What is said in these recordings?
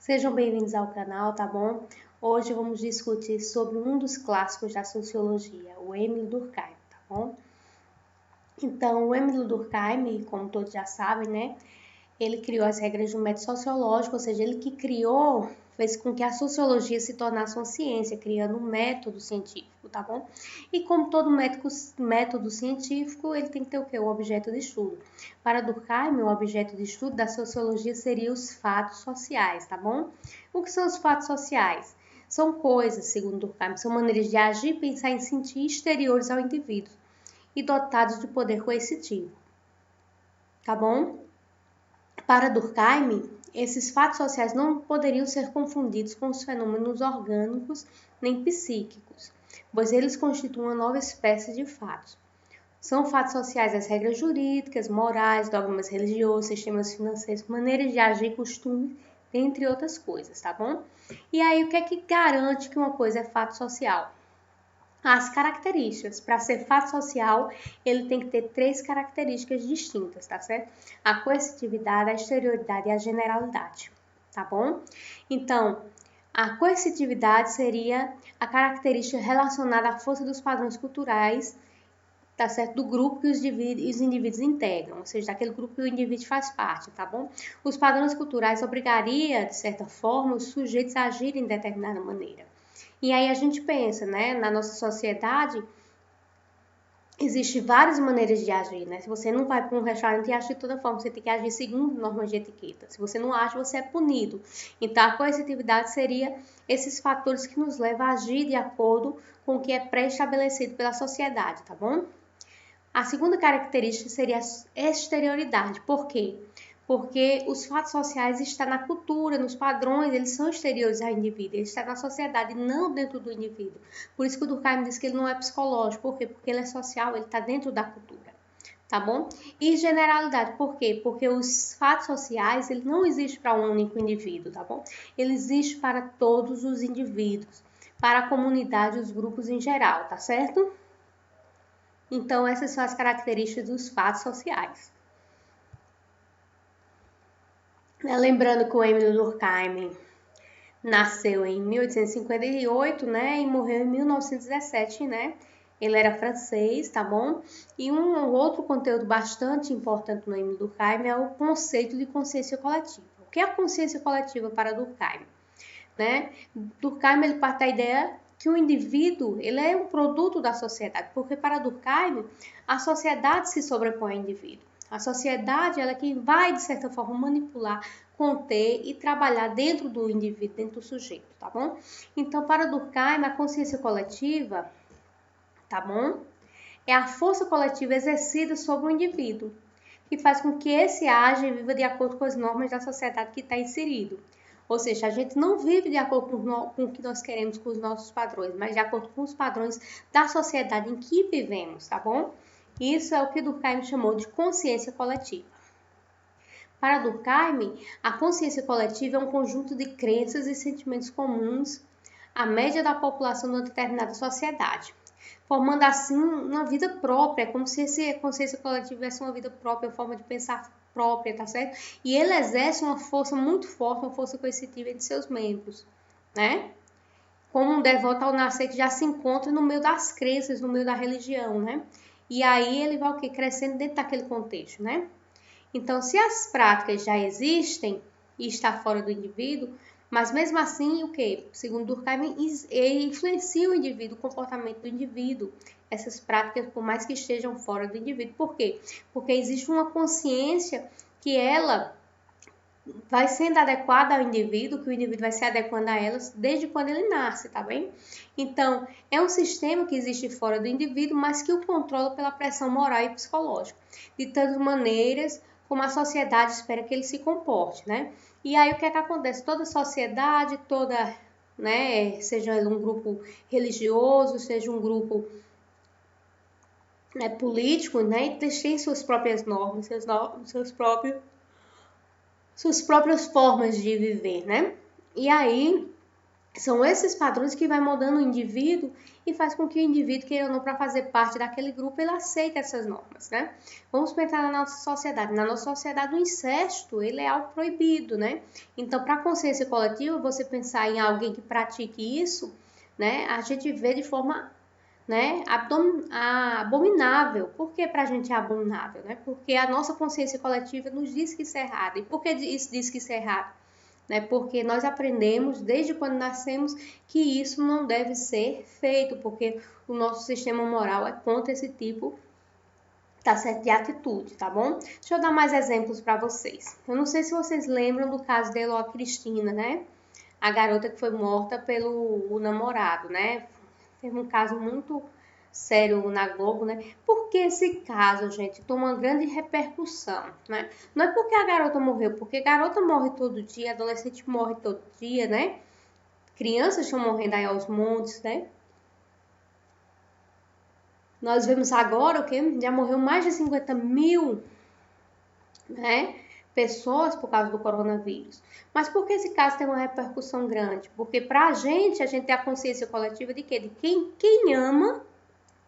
Sejam bem-vindos ao canal, tá bom? Hoje vamos discutir sobre um dos clássicos da sociologia, o Émile Durkheim, tá bom? Então, o Émile Durkheim, como todos já sabem, né? Ele criou as regras do método sociológico, ou seja, ele que criou, fez com que a sociologia se tornasse uma ciência, criando um método científico, tá bom? E como todo método científico, ele tem que ter o quê? O objeto de estudo. Para Durkheim, o objeto de estudo da sociologia seria os fatos sociais, tá bom? O que são os fatos sociais? São coisas, segundo Durkheim, são maneiras de agir, pensar e sentir exteriores ao indivíduo e dotados de poder coercitivo, tá bom? Para Durkheim, esses fatos sociais não poderiam ser confundidos com os fenômenos orgânicos nem psíquicos, pois eles constituem uma nova espécie de fatos. São fatos sociais as regras jurídicas, morais, dogmas religiosos, sistemas financeiros, maneiras de agir, costumes, entre outras coisas, tá bom? E aí, o que é que garante que uma coisa é fato social? As características. Para ser fato social, ele tem que ter 3 características distintas, tá certo? A coercitividade, a exterioridade e a generalidade, tá bom? Então, a coercitividade seria a característica relacionada à força dos padrões culturais, tá certo? Do grupo que os indivíduos integram, ou seja, daquele grupo que o indivíduo faz parte, tá bom? Os padrões culturais obrigariam, de certa forma, os sujeitos a agirem de determinada maneira. E aí a gente pensa, né, na nossa sociedade, existem várias maneiras de agir, né? Se você não vai para um restaurante e age de toda forma, você tem que agir segundo normas de etiqueta. Se você não age, você é punido. Então, a coercitividade seria esses fatores que nos levam a agir de acordo com o que é pré-estabelecido pela sociedade, tá bom? A segunda característica seria a exterioridade. Por quê? Porque os fatos sociais estão na cultura, nos padrões, eles são exteriores ao indivíduo, eles estão na sociedade, não dentro do indivíduo. Por isso que o Durkheim diz que ele não é psicológico. Por quê? Porque ele é social, ele está dentro da cultura. Tá bom? E generalidade, por quê? Porque os fatos sociais, ele não existe para um único indivíduo, tá bom? Ele existe para todos os indivíduos, para a comunidade, os grupos em geral, tá certo? Então, essas são as características dos fatos sociais. Lembrando que o Émile Durkheim nasceu em 1858, né, e morreu em 1917, né? Ele era francês, tá bom? E um outro conteúdo bastante importante no Émile Durkheim é o conceito de consciência coletiva. O que é a consciência coletiva para Durkheim? Né? Durkheim ele parte da ideia que o indivíduo ele é um produto da sociedade, porque para Durkheim a sociedade se sobrepõe ao indivíduo. A sociedade ela é quem vai, de certa forma, manipular, conter e trabalhar dentro do indivíduo, dentro do sujeito, tá bom? Então, para Durkheim, a consciência coletiva, tá bom? É a força coletiva exercida sobre o indivíduo, que faz com que esse age e viva de acordo com as normas da sociedade que está inserido. Ou seja, a gente não vive de acordo com o que nós queremos, com os nossos padrões, mas de acordo com os padrões da sociedade em que vivemos, tá bom? Isso é o que Durkheim chamou de consciência coletiva. Para Durkheim, a consciência coletiva é um conjunto de crenças e sentimentos comuns à média da população de uma determinada sociedade, formando assim uma vida própria, como se essa consciência coletiva tivesse uma vida própria, uma forma de pensar própria, tá certo? E ele exerce uma força muito forte, uma força coercitiva entre seus membros, né? Como um devoto ao nascer que já se encontra no meio das crenças, no meio da religião, né? E aí ele vai o quê? Crescendo dentro daquele contexto, né? Então, se as práticas já existem e está fora do indivíduo, mas mesmo assim, o que? Segundo Durkheim, influencia o indivíduo, o comportamento do indivíduo, essas práticas, por mais que estejam fora do indivíduo. Por quê? Porque existe uma consciência que ela vai sendo adequada ao indivíduo, que o indivíduo vai se adequando a elas desde quando ele nasce, tá bem? Então, é um sistema que existe fora do indivíduo, mas que o controla pela pressão moral e psicológica, de tantas maneiras como a sociedade espera que ele se comporte, né? E aí o que é que acontece? Toda sociedade, toda, né, seja um grupo religioso, seja um grupo político, né, eles têm suas próprias normas, suas próprias formas de viver, né? E aí São esses padrões que vai moldando o indivíduo e faz com que o indivíduo, queira ou não, para fazer parte daquele grupo, ele aceite essas normas, né? Vamos pensar na nossa sociedade. Na nossa sociedade, o incesto, ele é algo proibido, né? Então, para a consciência coletiva, você pensar em alguém que pratique isso, né? A gente vê de forma, né, abominável. Por que para a gente é abominável, né? Porque a nossa consciência coletiva nos diz que isso é errado. E por que isso diz que isso é errado? Né? Porque nós aprendemos desde quando nascemos que isso não deve ser feito, porque o nosso sistema moral é contra esse tipo, tá certo, de atitude, tá bom? Deixa eu dar mais exemplos para vocês. Eu não sei se vocês lembram do caso da Eloá Cristina, né? A garota que foi morta pelo namorado, né? Teve um caso muito sério na Globo, né? Porque esse caso, gente, toma uma grande repercussão, né? Não é porque a garota morreu, porque garota morre todo dia, adolescente morre todo dia, né? Crianças estão morrendo aí aos montes, né? Nós vemos agora o que? Já morreu mais de 50 mil, né? Pessoas por causa do coronavírus. Mas por que esse caso tem uma repercussão grande? Porque pra a gente tem a consciência coletiva de quê? De quem ama.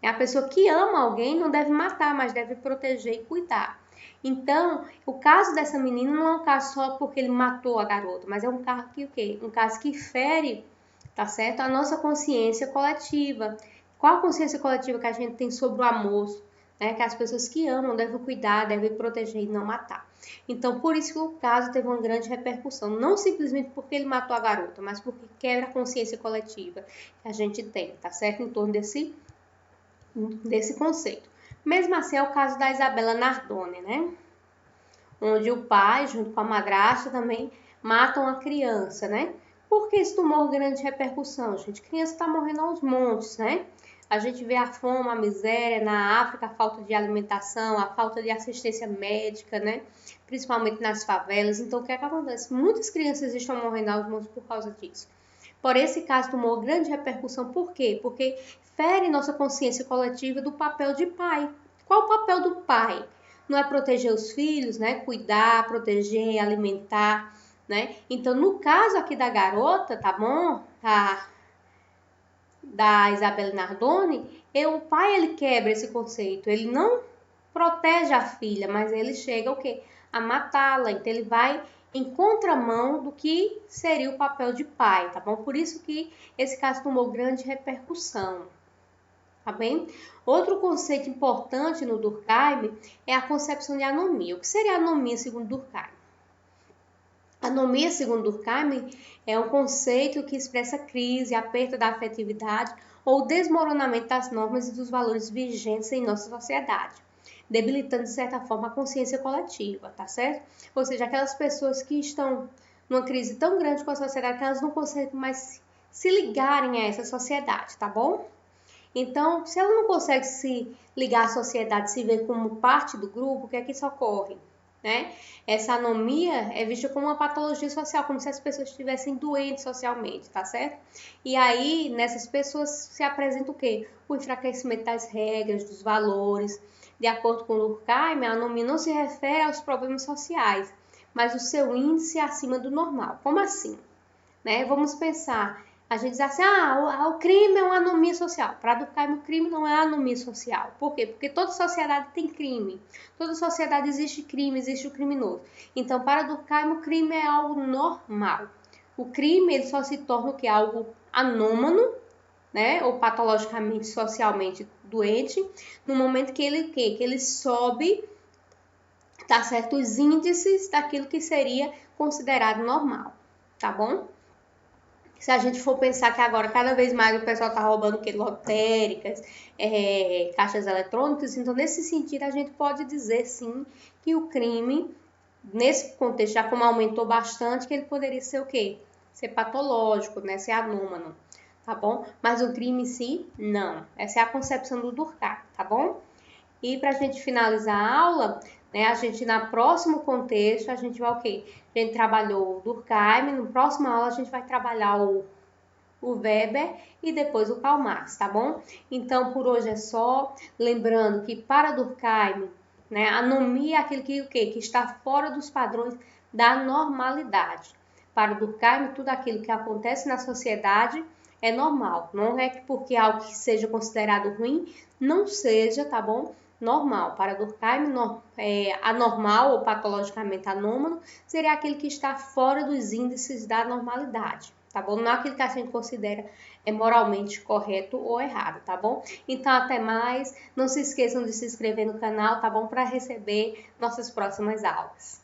É a pessoa que ama alguém, não deve matar, mas deve proteger e cuidar. Então, o caso dessa menina não é um caso só porque ele matou a garota, mas é um caso que o quê? Um caso que fere, tá certo? A nossa consciência coletiva. Qual a consciência coletiva que a gente tem sobre o amor, né? Que as pessoas que amam devem cuidar, devem proteger e não matar. Então, por isso que o caso teve uma grande repercussão. Não simplesmente porque ele matou a garota, mas porque quebra a consciência coletiva que a gente tem, tá certo? Em torno desse conceito. Mesmo assim, é o caso da Isabela Nardoni, né? Onde o pai, junto com a madrasta, também matam a criança, né? Por que isso tomou grande repercussão, gente? A criança está morrendo aos montes, né? A gente vê a fome, a miséria na África, a falta de alimentação, a falta de assistência médica, né? Principalmente nas favelas. Então, o que é que acontece? Muitas crianças estão morrendo aos montes por causa disso. Por esse caso tomou grande repercussão. Por quê? Porque fere nossa consciência coletiva do papel de pai. Qual o papel do pai? Não é proteger os filhos, né? Cuidar, proteger, alimentar, né? Então, no caso aqui da garota, tá bom? Da Isabela Nardoni, o pai ele quebra esse conceito. Ele não protege a filha, mas ele chega o quê? A matá-la. Então, ele vai em contramão do que seria o papel de pai, tá bom? Por isso que esse caso tomou grande repercussão, tá bem? Outro conceito importante no Durkheim é a concepção de anomia. O que seria anomia segundo Durkheim? Anomia, segundo Durkheim, é um conceito que expressa crise, aperto da afetividade ou desmoronamento das normas e dos valores vigentes em nossa sociedade, debilitando, de certa forma, a consciência coletiva, tá certo? Ou seja, aquelas pessoas que estão numa crise tão grande com a sociedade que elas não conseguem mais se ligarem a essa sociedade, tá bom? Então, se ela não consegue se ligar à sociedade, se ver como parte do grupo, o que é que isso ocorre? Né? Essa anomia é vista como uma patologia social, como se as pessoas estivessem doentes socialmente, tá certo? E aí, nessas pessoas se apresenta o quê? O enfraquecimento das regras, dos valores. De acordo com Durkheim, a anomia não se refere aos problemas sociais, mas o seu índice é acima do normal. Como assim? Né? Vamos pensar, a gente diz assim, o crime é uma anomia social. Para Durkheim, o crime não é anomia social. Por quê? Porque toda sociedade tem crime. Toda sociedade existe crime, existe o criminoso. Então, para Durkheim, o crime é algo normal. O crime ele só se torna o que? Algo anômalo, né? Ou patologicamente, socialmente doente, no momento que ele sobe, tá certo? Os índices daquilo que seria considerado normal, tá bom? Se a gente for pensar que agora cada vez mais o pessoal está roubando lotéricas, caixas eletrônicas, então nesse sentido a gente pode dizer sim que o crime, nesse contexto, já como aumentou bastante, que ele poderia ser o quê? Ser patológico, né? Ser anômalo, tá bom? Mas o crime em si, não. Essa é a concepção do Durkheim, tá bom? E para a gente finalizar a aula, né, a gente, na próximo contexto, a gente vai o quê? A gente trabalhou o Durkheim, no próximo aula a gente vai trabalhar o Weber e depois o Karl Marx, tá bom? Então, por hoje é só. Lembrando que para Durkheim, né, anomia é aquele que, o quê? Que está fora dos padrões da normalidade. Para o Durkheim, tudo aquilo que acontece na sociedade é normal. Não é porque algo que seja considerado ruim não seja, tá bom? Normal. Para Durkheim, anormal ou patologicamente anômalo seria aquele que está fora dos índices da normalidade, tá bom? Não é aquilo que a gente considera moralmente correto ou errado, tá bom? Então, até mais. Não se esqueçam de se inscrever no canal, tá bom? Para receber nossas próximas aulas.